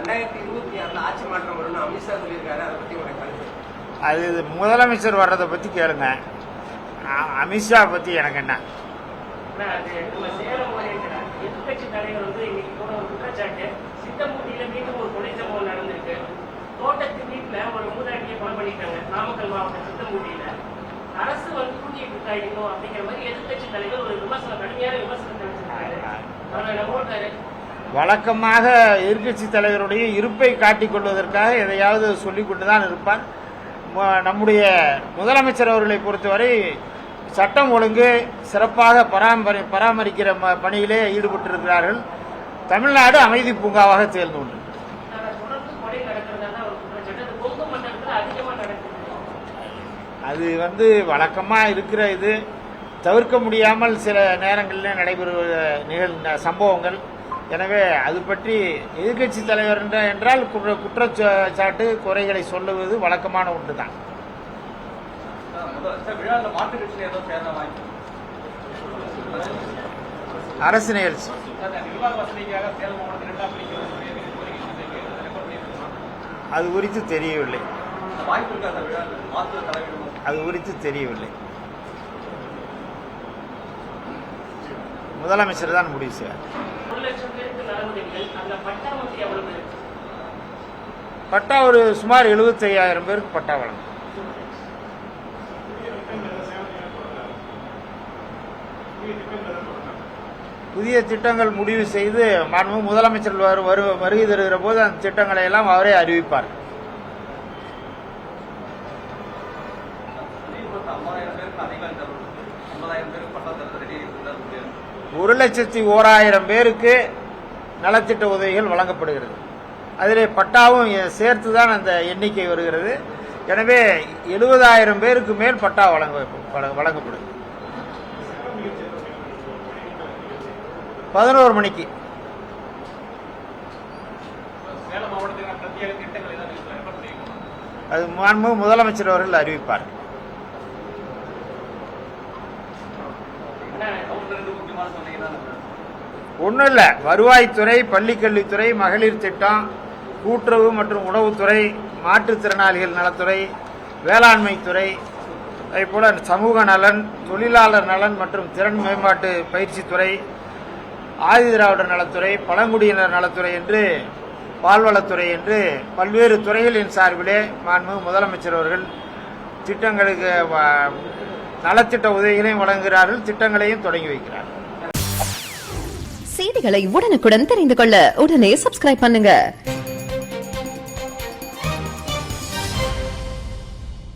2026 ஆட்சி மாற்றம் வரும்னு அமித்ஷா சொல்லியிருக்காரு. அதை பத்தி உங்க கருத்து? அது முதலமைச்சர் வர்றதை பத்தி கேளுங்க. அமித்ஷா பத்தி எனக்கு என்ன? எதிர்கட்சி தலைவர் இன்னைக்கு கூட ஒரு குற்றச்சாட்டு, சித்தமூட்டியில மீண்டும் ஒரு கொலை சம்பவம் நடந்திருக்கு. தோட்டத்து வீட்டுல ஒரு மூதாட்டியை கொலை பண்ணிட்டாங்க நாமக்கல் மாவட்டம் சித்தமூட்டியில. அரசு கூட்டிய குத்தாயிடும் அப்படிங்கிற மாதிரி எதிர்கட்சி தலைவர் ஒரு விமர்சனம், கடுமையான விமர்சனம் தெரிவிச்சிருக்காரு. வழக்கமாக எதிர்கட்சி தலைவருடைய இருப்பை காட்டிக் கொள்வதற்காக எதையாவது சொல்லிக் கொண்டுதான் இருப்பார். நம்முடைய முதலமைச்சர் அவர்களை பொறுத்தவரை சட்டம் ஒழுங்கு சிறப்பாக பராமரிக்கிற பணியிலே ஈடுபட்டிருக்கிறார்கள். தமிழ்நாடு அமைதி பூங்காவாக திகழ்ந்து கொண்டு அது வழக்கமாக இருக்கிற இது தவிர்க்க முடியாமல் சில நேரங்களில் நடைபெறுவ சம்பவங்கள். எனவே அது பற்றி எதிர்கட்சி தலைவர் என்றால் குற்றச்சாட்டு குறைகளை சொல்லுவது வழக்கமான ஒன்று தான். அரசு நிகழ்ச்சி அது குறித்து தெரியவில்லை. முதலமைச்சர் தான் முடிவு செய்வார். பட்டா ஒரு சுமார் 75,000 பேருக்கு பட்டா வழங்கும். புதிய திட்டங்கள் முடிவு செய்து மாண்புமிகு முதலமைச்சர் வருகை தருகிற போது அந்த திட்டங்களை எல்லாம் அவரே அறிவிப்பார். ஒரு 1,01,000 பேருக்கு நலத்திட்ட உதவிகள் வழங்கப்படுகிறது. அதிலே பட்டாவும் சேர்த்துதான் அந்த எண்ணிக்கை வருகிறது. எனவே 70,000 பேருக்கு மேல் பட்டா வழங்கப்படுது. 11 மணிக்கு. அது மாண்புமிகு முதலமைச்சர் அவர்கள் அறிவிப்பார். ஒன்றும் இல்லை, வருவாய்த்துறை, பள்ளிக்கல்வித்துறை, மகளிர் திட்டம், கூட்டுறவு மற்றும் உணவுத்துறை, மாற்றுத்திறனாளிகள் நலத்துறை, வேளாண்மைத்துறை, அதேபோல சமூக நலன், தொழிலாளர் நலன் மற்றும் திறன் மேம்பாட்டு பயிற்சித்துறை, ஆதிதிராவிடர் நலத்துறை, பழங்குடியினர் நலத்துறை என்று பால்வளத்துறை என்று பல்வேறு துறைகளின் சார்பிலே மாண்புமிகு முதலமைச்சர் அவர்கள் திட்டங்களுக்கு நலத்திட்ட உதவிகளையும் வழங்குகிறார்கள், திட்டங்களையும் தொடங்கி வைக்கிறார்கள். செய்திகளை உடனுக்குடன் தெரிந்து கொள்ள உடனே சப்ஸ்கிரைப் பண்ணுங்க.